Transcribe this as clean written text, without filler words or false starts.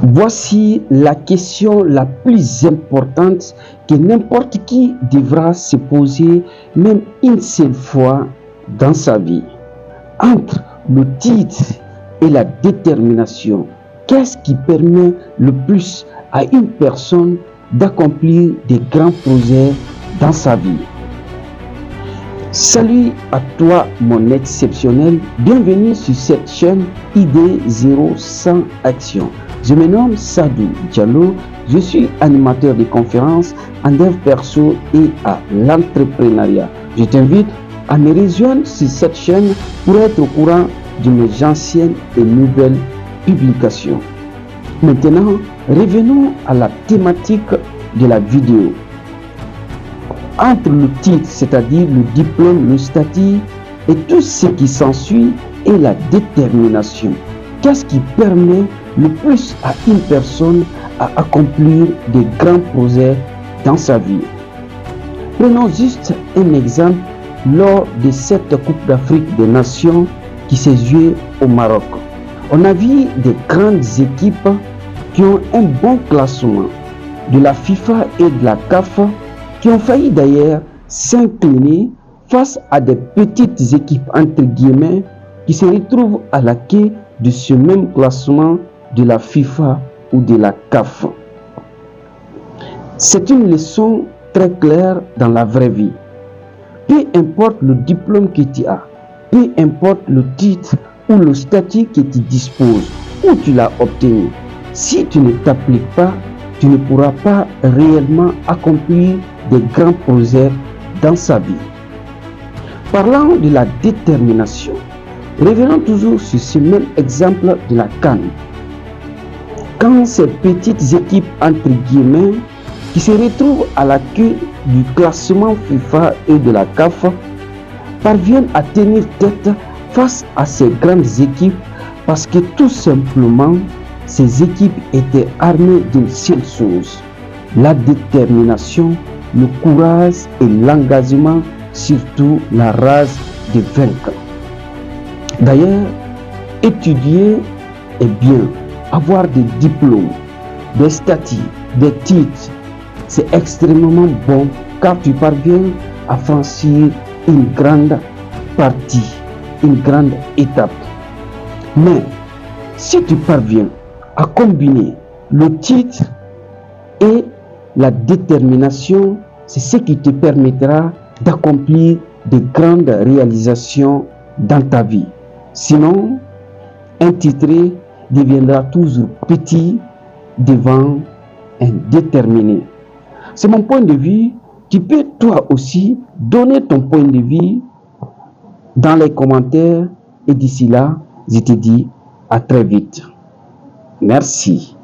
Voici la question la plus importante que n'importe qui devra se poser même une seule fois dans sa vie. Entre le titre et la détermination, qu'est-ce qui permet le plus à une personne d'accomplir des grands projets dans sa vie? Salut à toi mon exceptionnel, bienvenue sur cette chaîne Idée 0 sans action. Je me nomme Sadou Diallo, je suis animateur de conférences en dev perso et à l'entrepreneuriat. Je t'invite à me rejoindre sur cette chaîne pour être au courant de mes anciennes et nouvelles publications. Maintenant, revenons à la thématique de la vidéo. Entre le titre, c'est-à-dire le diplôme, le statut et tout ce qui s'ensuit, et la détermination. Qu'est-ce qui permet le plus à une personne à accomplir des grands projets dans sa vie? Prenons juste un exemple lors de cette Coupe d'Afrique des Nations qui s'est jouée au Maroc. On a vu des grandes équipes qui ont un bon classement de la FIFA et de la CAF, qui ont failli d'ailleurs s'incliner face à des petites équipes entre guillemets qui se retrouvent à la queue de ce même classement de la FIFA ou de la CAF. C'est une leçon très claire dans la vraie vie. Peu importe le diplôme que tu as, peu importe le titre ou le statut que tu disposes, où tu l'as obtenu, si tu ne t'appliques pas, tu ne pourras pas réellement accomplir des grands projets dans sa vie. Parlant de la détermination, revenons toujours sur ce même exemple de la CAN. Quand ces petites équipes entre guillemets qui se retrouvent à la queue du classement FIFA et de la CAF parviennent à tenir tête face à ces grandes équipes parce que tout simplement ces équipes étaient armées d'une seule chose: la détermination, le courage et l'engagement, surtout la rage de vaincre. D'ailleurs, étudier est bien, avoir des diplômes, des statuts, des titres, c'est extrêmement bon car tu parviens à franchir une grande partie, une grande étape. Mais si tu parviens à combiner le titre et la détermination, c'est ce qui te permettra d'accomplir de grandes réalisations dans ta vie. Sinon, un titré deviendra toujours petit devant un déterminé. C'est mon point de vue. Tu peux toi aussi donner ton point de vue dans les commentaires. Et d'ici là, je te dis à très vite. Merci.